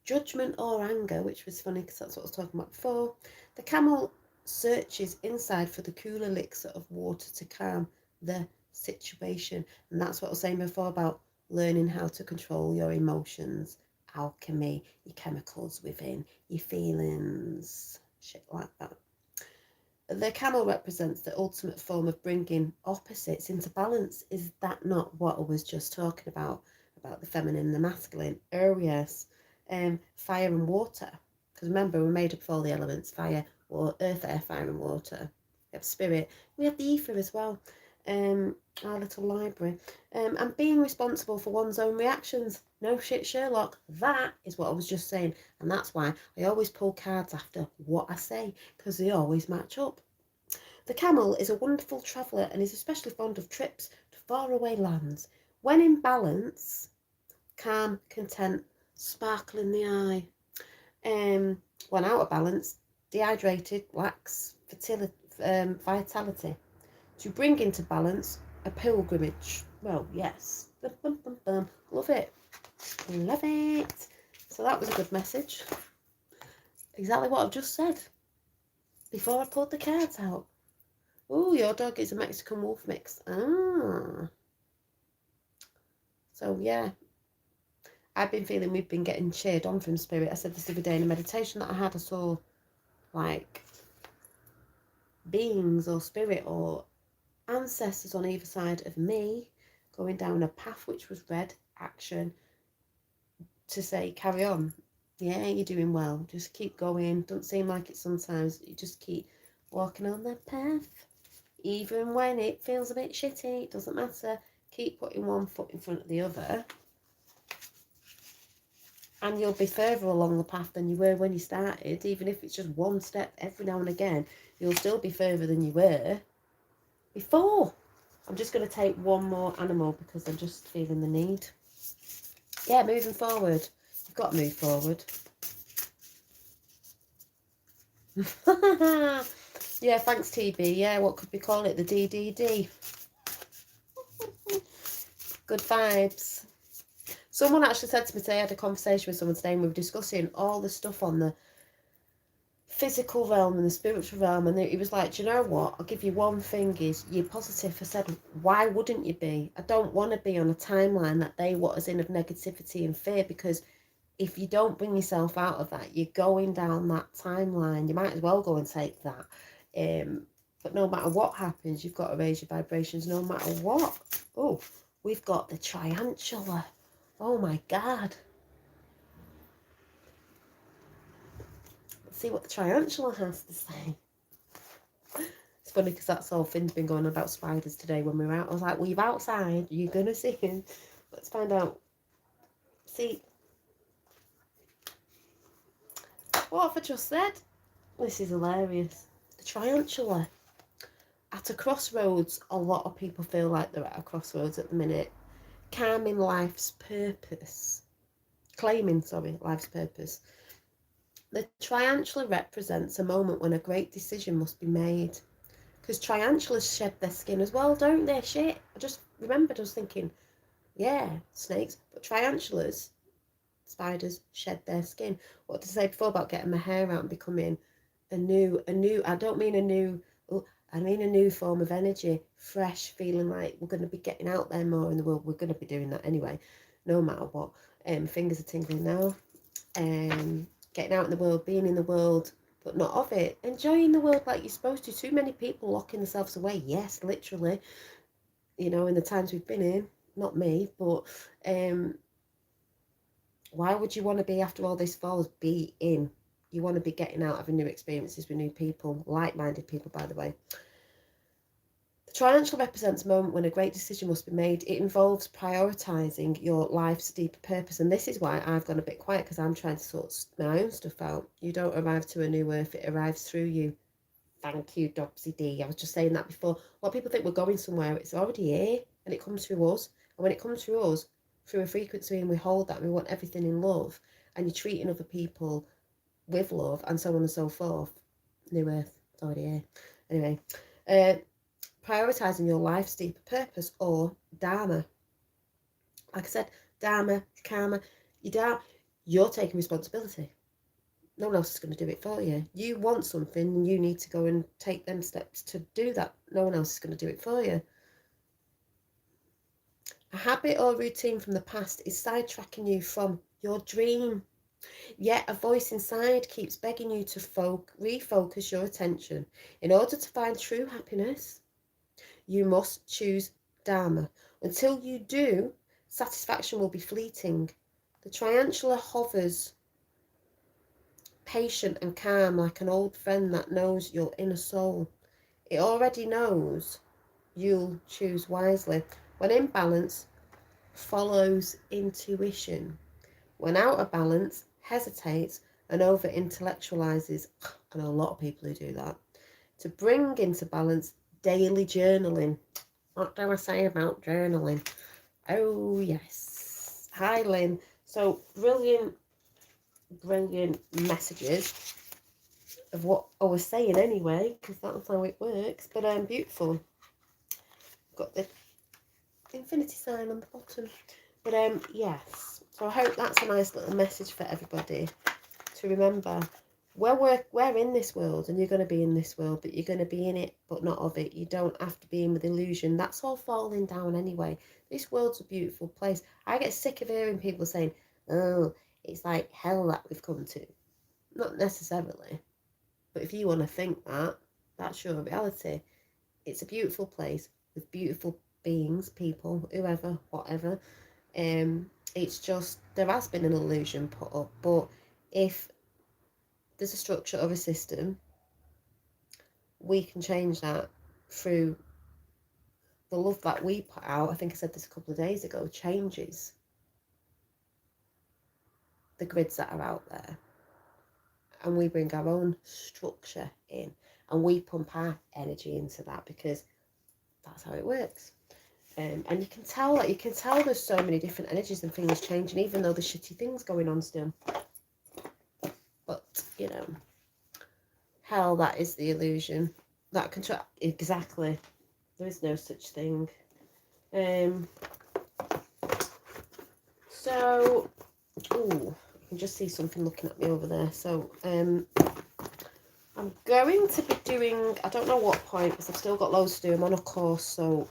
judgment or anger, which was funny because that's what I was talking about before. The camel searches inside for the cool elixir of water to calm the situation. And that's what I was saying before about learning how to control your emotions, alchemy, your chemicals within, your feelings, shit like that. The camel represents the ultimate form of bringing opposites into balance. Is that not what I was just talking about the feminine and the masculine? Oh, yes. Fire and water. Because remember, we're made up of all the elements. Fire, or earth, air, fire and water. We have spirit. We have the ether as well. Our little library. And being responsible for one's own reactions. No shit, Sherlock. That is what I was just saying. And that's why I always pull cards after what I say, because they always match up. The camel is a wonderful traveller and is especially fond of trips to faraway lands. When in balance, calm, content, sparkle in the eye. When out of balance, dehydrated, lacks vitality. To bring into balance, a pilgrimage. Well, yes. Bum, bum, bum, bum. Love it. Love it. So that was a good message. Exactly what I've just said before I pulled the cards out. Oh, your dog is a Mexican wolf mix. Ah. So, yeah. I've been feeling we've been getting cheered on from spirit. I said this the other day in a meditation that I had. I saw, like, beings or spirit or ancestors on either side of me going down a path which was red, action, to say, carry on. Yeah, you're doing well. Just keep going. Don't seem like it sometimes. You just keep walking on that path. Even when it feels a bit shitty, it doesn't matter. Keep putting one foot in front of the other. And you'll be further along the path than you were when you started. Even if it's just one step every now and again, you'll still be further than you were before. I'm just going to take one more animal because I'm just feeling the need. Yeah, moving forward. You've got to move forward. Yeah, thanks, TB. Yeah, what could we call it? The DDD. Good vibes. Someone actually said to me today, I had a conversation with someone today and we were discussing all the stuff on the physical realm and the spiritual realm, and he was like, do you know what, I'll give you one thing, is you're positive. I said, why wouldn't you be? I don't want to be on a timeline that they want us in of negativity and fear, because if you don't bring yourself out of that, you're going down that timeline. You might as well go and take that. But no matter what happens, you've got to raise your vibrations no matter what. Oh, we've got the triantula. Oh my God. Let's see what the triantula has to say. It's funny because that's all Finn's been going on about spiders today when we were out. I was like, well, you're outside. You're going to see him. Let's find out. See, What have I just said? This is hilarious. The triantula. At a crossroads, a lot of people feel like they're at a crossroads at the minute. Claiming life's purpose. The triantula represents a moment when a great decision must be made. Because triantulas shed their skin as well, don't they? Shit. I just remembered, I was thinking, yeah, snakes, but tarantulas, spiders, shed their skin. What did I say before about getting my hair out and becoming a new, I don't mean a new, I mean a new form of energy, fresh, feeling like we're going to be getting out there more in the world. We're going to be doing that anyway, no matter what. Fingers are tingling now. Getting out in the world, being in the world, but not of it. Enjoying the world like you're supposed to. Too many people locking themselves away. Yes, literally. You know, in the times we've been in, not me, but why would you want to be, after all this falls, be in? You want to be getting out, having new experiences with new people, like-minded people, by the way. The triangle represents a moment when a great decision must be made. It involves prioritising your life's deeper purpose. And this is why I've gone a bit quiet, because I'm trying to sort my own stuff out. You don't arrive to a new earth, it arrives through you. Thank you, Dobsy D. I was just saying that before. A lot of people think we're going somewhere. It's already here, and it comes through us. And when it comes through us, through a frequency, and we hold that, and we want everything in love, and you're treating other people with love, and so on and so forth. New earth, it's already here. Anyway, prioritising your life's deeper purpose, or dharma. Like I said, dharma, karma, you're taking responsibility. No one else is going to do it for you. You want something and you need to go and take them steps to do that. No one else is going to do it for you. A habit or routine from the past is sidetracking you from your dream. Yet a voice inside keeps begging you to refocus your attention. In order to find true happiness, you must choose Dharma. Until you do, satisfaction will be fleeting. The triantula hovers, patient and calm, like an old friend that knows your inner soul. It already knows you'll choose wisely. When in balance, follows intuition. When out of balance, hesitates and over-intellectualizes. I know a lot of people who do that. To bring into balance, daily journaling. What do I say about journaling? Oh, yes. Hi, Lynn. So, brilliant messages of what I was saying anyway, because that's how it works. But beautiful. Got the infinity sign on the bottom. But yes. So I hope that's a nice little message for everybody to remember. We're in this world, and you're going to be in this world, but you're going to be in it, but not of it. You don't have to be in with illusion. That's all falling down anyway. This world's a beautiful place. I get sick of hearing people saying, oh, it's like hell that we've come to. Not necessarily. But if you want to think that, that's your reality. It's a beautiful place with beautiful beings, people, whoever, whatever. It's just, there has been an illusion put up, but if there's a structure of a system, we can change that through the love that we put out. I think I said this a couple of days ago, changes the grids that are out there, and we bring our own structure in, and we pump our energy into that, because that's how it works. And you can tell there's so many different energies and things changing, even though there's shitty things going on still. But you know, hell, that is the illusion. That control, exactly. There is no such thing. So, ooh, I can just see something looking at me over there. So, I'm going to be doing, I don't know what point, because I've still got loads to do. I'm on a course, so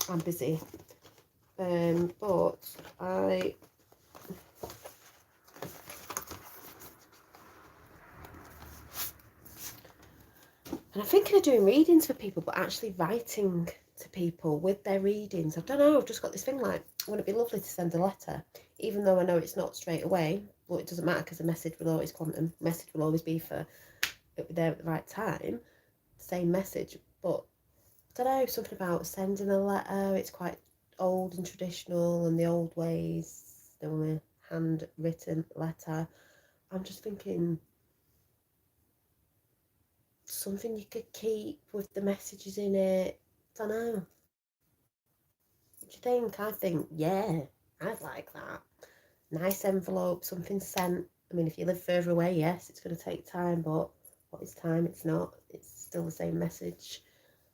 I'm busy. But I'm thinking of doing readings for people, but actually writing to people with their readings. I don't know, I've just got this thing like, wouldn't it be lovely to send a letter? Even though I know it's not straight away, but it doesn't matter, because a message will always quantum. Message will always be for it there at the right time. Same message, but I don't know, something about sending a letter. It's quite old and traditional and the old ways. The handwritten letter. I'm just thinking something you could keep with the messages in it. I don't know. What do you think? I think, yeah, I'd like that. Nice envelope, something sent. I mean, if you live further away, yes, it's going to take time, but what is time? It's not. It's still the same message.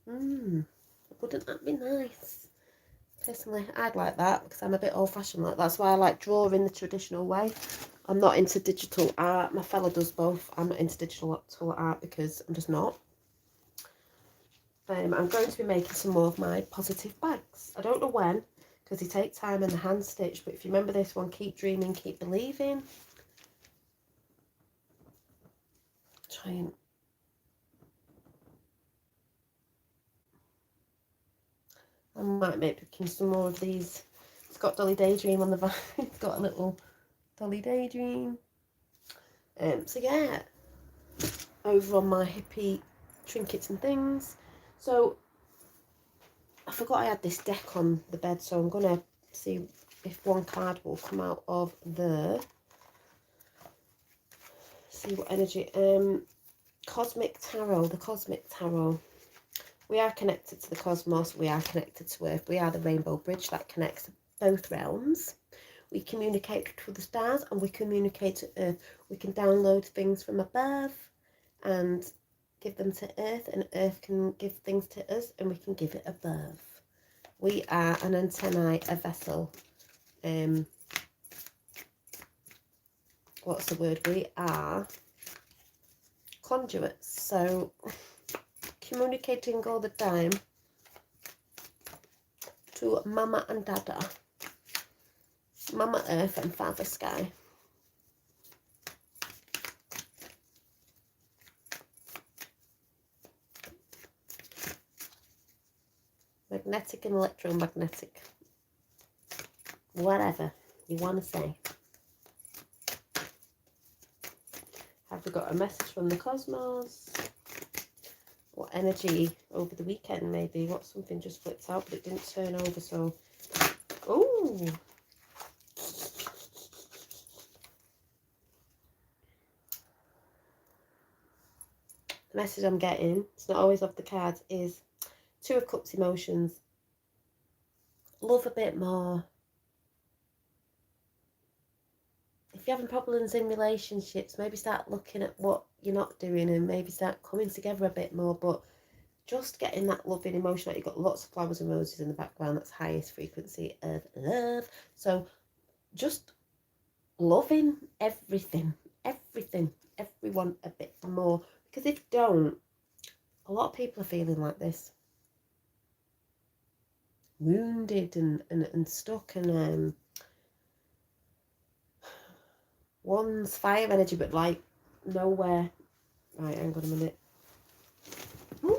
Wouldn't that be nice? Personally, I'd like that because I'm a bit old-fashioned like that. That's why I like drawing the traditional way. I'm not into digital art. My fella does both. I'm not into digital art because I'm just not. I'm going to be making some more of my positive bags. I don't know when because they take time and the hand stitch. But if you remember this one, keep dreaming, keep believing. Try and I might make picking some more of these. It's got Dolly Daydream on the back. It's got a little Dolly Daydream. So yeah, over on my hippie trinkets and things. So I forgot I had this deck on the bed, so I'm gonna see if one card will come out of there. See what energy. Cosmic Tarot, the Cosmic Tarot. We are connected to the cosmos, we are connected to Earth, we are the rainbow bridge that connects both realms. We communicate to the stars and we communicate to Earth. We can download things from above and give them to Earth, and Earth can give things to us and we can give it above. We are an antennae, a vessel. What's the word? We are conduits. So communicating all the time to Mama and Dada, Mama Earth and Father Sky. Magnetic and electromagnetic. Whatever you want to say. Have we got a message from the cosmos? What energy over the weekend maybe? What something just flipped out but it didn't turn over, so... Oh! The message I'm getting, it's not always off the cards, is Two of Cups emotions. Love a bit more. If you're having problems in relationships, maybe start looking at what you're not doing and maybe start coming together a bit more, but just getting that loving emotion. Like you've got lots of flowers and roses in the background, that's highest frequency of love. So just loving everything, everyone a bit more. Because if you don't, a lot of people are feeling like this. Wounded and stuck, and one's fire energy but like nowhere. Right, hang on a minute. Ooh.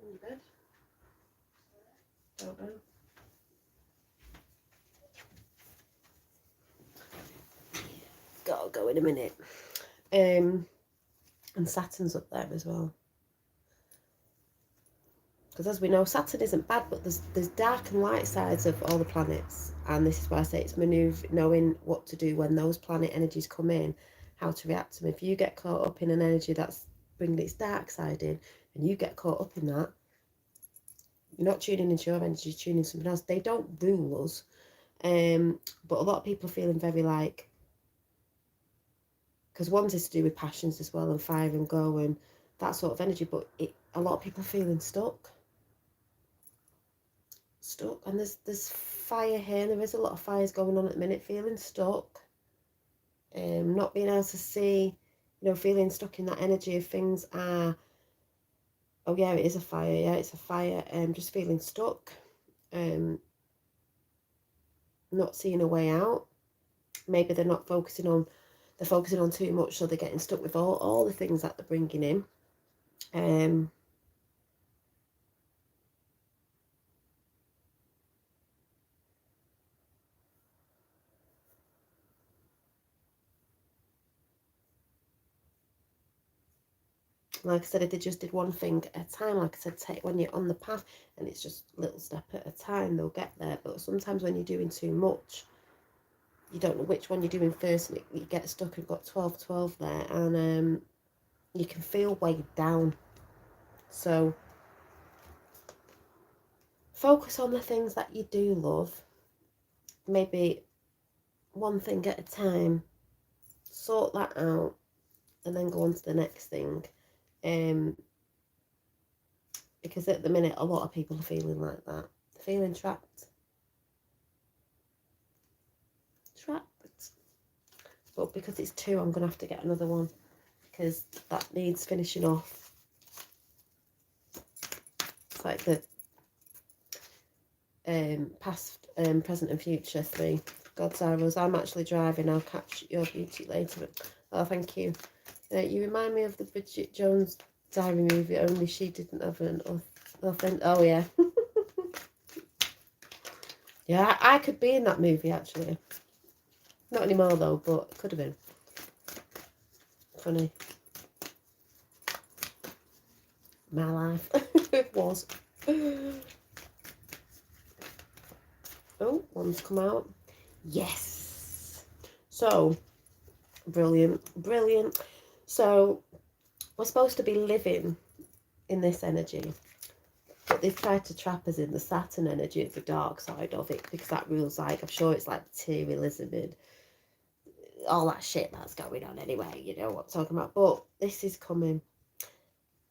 In bed? Don't know. Gotta go in a minute. And Saturn's up there as well. Because as we know, Saturn isn't bad, but there's dark and light sides of all the planets. And this is why I say it's knowing what to do when those planet energies come in, how to react to them. If you get caught up in an energy that's bringing its dark side in, and you get caught up in that, you're not tuning into your energy, you're tuning something else. They don't rule us. But a lot of people are feeling very like, because one's is to do with passions as well, and fire and go and that sort of energy, but a lot of people are feeling stuck, and there's fire here. There is a lot of fires going on at the minute. Feeling stuck, not being able to see, feeling stuck in that energy of things are, oh yeah, it is a fire, yeah, it's a fire. Just feeling stuck, not seeing a way out. Maybe they're focusing on too much, so they're getting stuck with all the things that they're bringing in. Like I said, if they just did one thing at a time, like I said, take when you're on the path and it's just a little step at a time, they'll get there. But sometimes when you're doing too much, you don't know which one you're doing first, and you get stuck and got 12 there, and you can feel weighed down. So focus on the things that you do love, maybe one thing at a time, sort that out, and then go on to the next thing. Because at the minute, a lot of people are feeling like that. They're feeling trapped. But because it's 2, I'm going to have to get another one, because that needs finishing off. It's like the past, present and future 3. God's arrows. I'm actually driving. I'll catch your beauty later. Oh, thank you. You remind me of the Bridget Jones Diary movie, only she didn't have an authentic. Oh, yeah. Yeah, I could be in that movie, actually. Not anymore, though, but it could have been. Funny. My life. It was. Oh, one's come out. Yes. So, brilliant. So, we're supposed to be living in this energy, but they've tried to trap us in the Saturn energy, the dark side of it, because that rules, like, I'm sure it's like materialism and all that shit that's going on anyway, you know what I'm talking about. But this is coming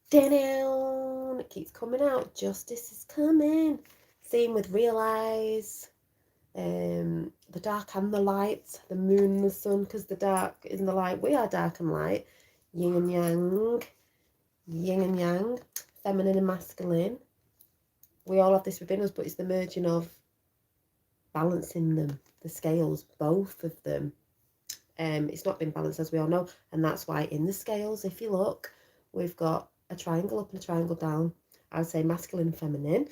down. It keeps coming out. Justice is coming. Same with realize. The dark and the light, the moon and the sun, because the dark is the light. We are dark and light. Yin and yang, feminine and masculine. We all have this within us, but it's the merging of balancing them, the scales, both of them. It's not been balanced, as we all know, and that's why in the scales, if you look, we've got a triangle up and a triangle down. I would say masculine and feminine.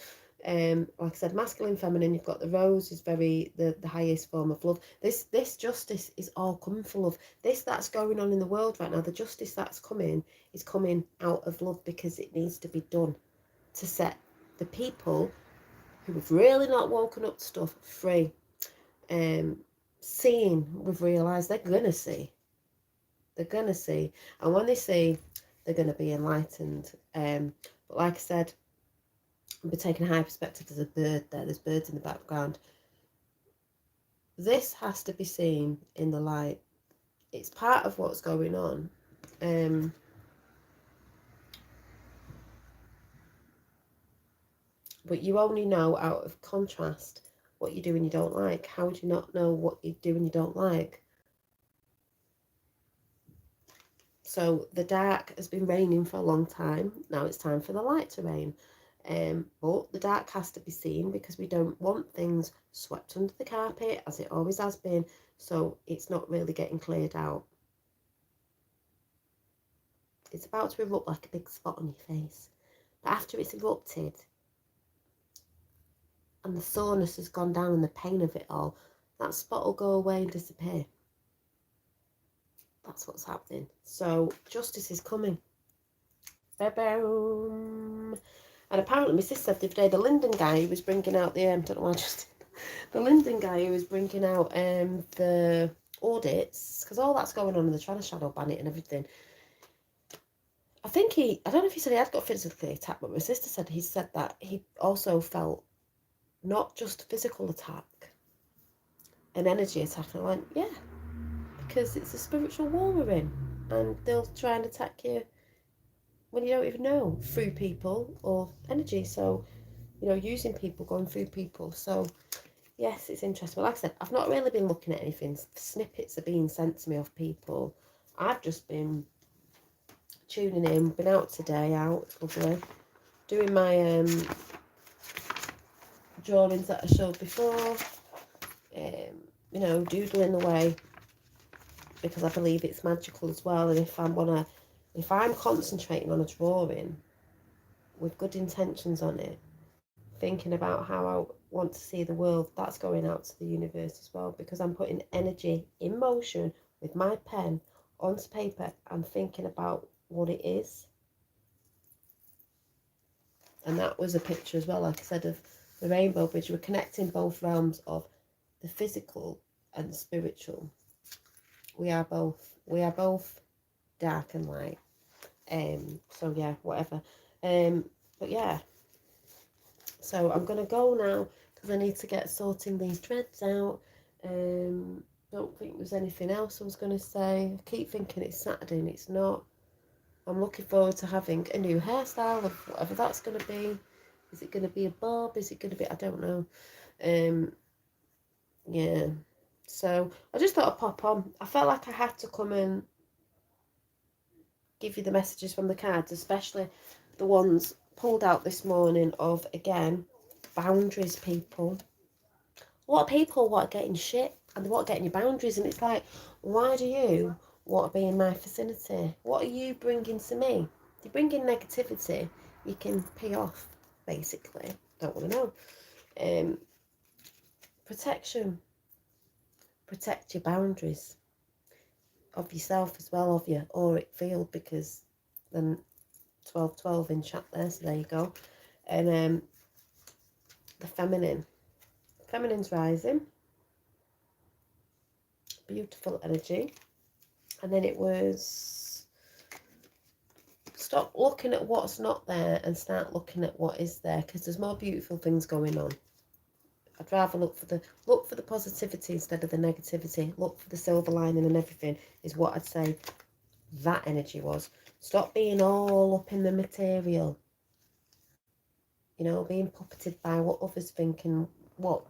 Like I said, masculine, feminine, you've got the rose is very the highest form of love. This justice is all coming from love. This that's going on in the world right now, the justice that's coming is coming out of love, because it needs to be done to set the people who have really not woken up to stuff free. Seeing, we've realised they're gonna see. And when they see, they're gonna be enlightened. But like I said, we're taking a high perspective. There's a bird there. There's birds in the background. This has to be seen in the light. It's part of what's going on. But you only know out of contrast what you do and you don't like. How would you not know what you do and you don't like? So the dark has been raining for a long time. Now it's time for the light to rain. But the dark has to be seen, because we don't want things swept under the carpet, as it always has been. So it's not really getting cleared out. It's about to erupt like a big spot on your face. But after it's erupted and the soreness has gone down and the pain of it all, that spot will go away and disappear. That's what's happening. So justice is coming. Ba-boom. And apparently my sister said the other day, the Linden guy who was bringing out the don't know why the Linden guy who was bringing out the audits, because all that's going on and they're trying to shadow ban it and everything. I don't know if he said he had got physically attacked, but my sister said he said that he also felt not just physical attack, an energy attack. And I went, yeah, because it's a spiritual war we're in, and they'll try and attack you when you don't even know, through people or energy. So, using people, going through people. So, yes, it's interesting. But like I said, I've not really been looking at anything. Snippets are being sent to me of people. I've just been tuning in. Been out today, lovely. Doing my drawings that I showed before. Doodling away, because I believe it's magical as well. And if I'm concentrating on a drawing with good intentions on it, thinking about how I want to see the world, that's going out to the universe as well, because I'm putting energy in motion with my pen onto paper and thinking about what it is. And that was a picture as well, like I said, of the rainbow bridge. We're connecting both realms of the physical and the spiritual. We are both. We are both dark and light. So yeah, whatever. But yeah. So I'm gonna go now because I need to get sorting these dreads out. Don't think there's anything else I was gonna say. I keep thinking it's Saturday and it's not. I'm looking forward to having a new hairstyle of whatever that's going to be. Is it going to be a bob? Is it going to be... I don't know. Yeah. So I just thought I'd pop on. I felt like I had to come and give you the messages from the cards, especially the ones pulled out this morning of, again, boundaries, people. A lot of people want getting shit and they want getting your boundaries, and it's like, why do you want to be in my vicinity? What are you bringing to me? If you bring in negativity, you can pay off, basically. Don't want to know. Protection. Protect your boundaries of yourself as well, of your auric field, because then 12-12 in chat there, so there you go. And the feminine. Feminine's rising. Beautiful energy. And then it was stop looking at what's not there and start looking at what is there, because there's more beautiful things going on. I'd rather look for the positivity instead of the negativity. Look for the silver lining and everything is what I'd say that energy was. Stop being all up in the material. You know, being puppeted by what others think and what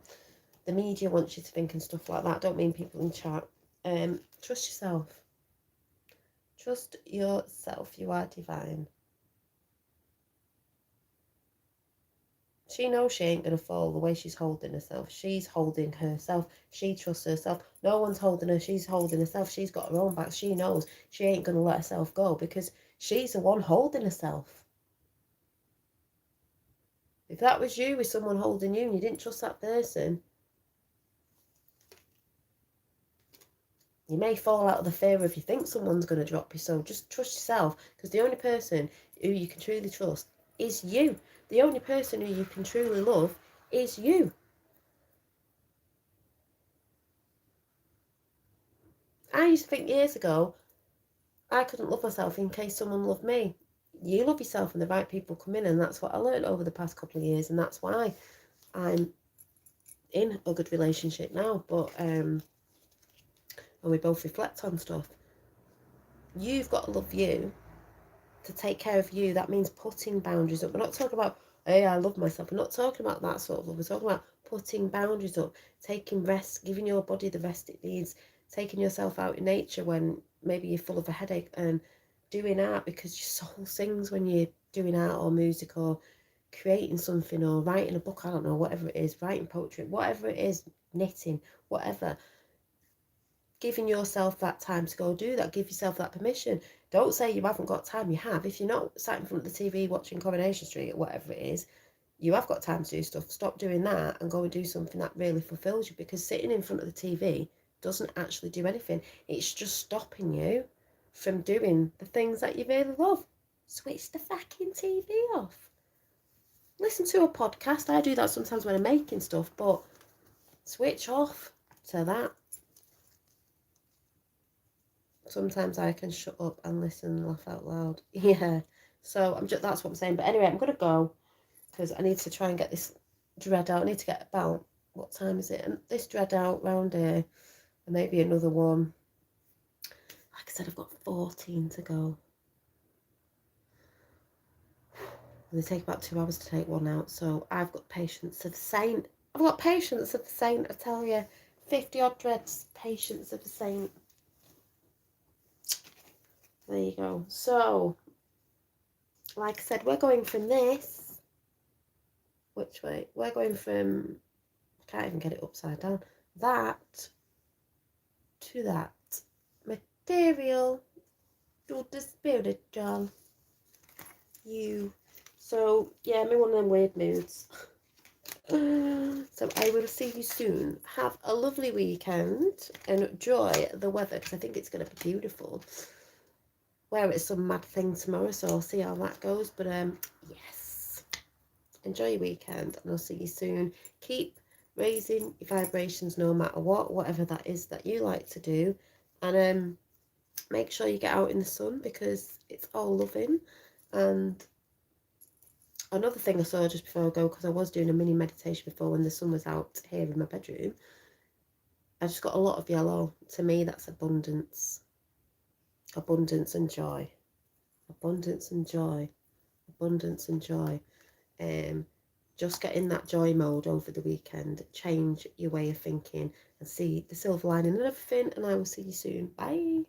the media wants you to think and stuff like that. Don't mean people in chat. Trust yourself. Trust yourself. You are divine. She knows she ain't going to fall the way she's holding herself. She's holding herself. She trusts herself. No one's holding her. She's holding herself. She's got her own back. She knows she ain't going to let herself go because she's the one holding herself. If that was you with someone holding you and you didn't trust that person, you may fall out of the fear if you think someone's going to drop you. So just trust yourself, because the only person who you can truly trust is you. The only person who you can truly love is you. I used to think years ago I couldn't love myself in case someone loved me. You love yourself and the right people come in, and that's what I learned over the past couple of years, and that's why I'm in a good relationship now. But and we both reflect on stuff. You've got to love you to take care of you. That means putting boundaries up. We're not talking about, hey, I love myself. We're not talking about that sort of love. We're talking about putting boundaries up, taking rest, giving your body the rest it needs, taking yourself out in nature when maybe you're full of a headache, and doing art because your soul sings when you're doing art or music or creating something or writing a book, I don't know, whatever it is, writing poetry, whatever it is, knitting, whatever. Giving yourself that time to go do that. Give yourself that permission. Don't say you haven't got time. You have. If you're not sat in front of the TV watching Coronation Street or whatever it is, you have got time to do stuff. Stop doing that and go and do something that really fulfills you, because sitting in front of the TV doesn't actually do anything. It's just stopping you from doing the things that you really love. Switch the fucking TV off. Listen to a podcast. I do that sometimes when I'm making stuff, but switch off to that. Sometimes I can shut up and listen and laugh out loud. Yeah. So that's what I'm saying. But anyway, I'm going to go because I need to try and get this dread out. I need to get about, what time is it? And this dread out round here. And maybe another one. Like I said, I've got 14 to go. And they take about 2 hours to take one out. So I've got patience of the saint. I've got patience of the saint, I tell you. 50 odd dreads, patience of the saint. There you go. So, like I said, we're going from this. Which way? We're going from, I can't even get it upside down. That to that. Material to the spiritual. You. So, yeah, I'm in one of them weird moods. So I will see you soon. Have a lovely weekend. Enjoy the weather, because I think it's going to be beautiful. Wear it some mad thing tomorrow, so I'll see how that goes. But yes. Enjoy your weekend, and I'll see you soon. Keep raising your vibrations no matter what, whatever that is that you like to do. And make sure you get out in the sun, because it's all loving. And another thing I saw just before I go, because I was doing a mini meditation before when the sun was out here in my bedroom, I just got a lot of yellow. To me, that's abundance. Abundance and joy. Abundance and joy. Abundance and joy. Just get in that joy mode over the weekend. Change your way of thinking and see the silver lining and everything. And I will see you soon. Bye.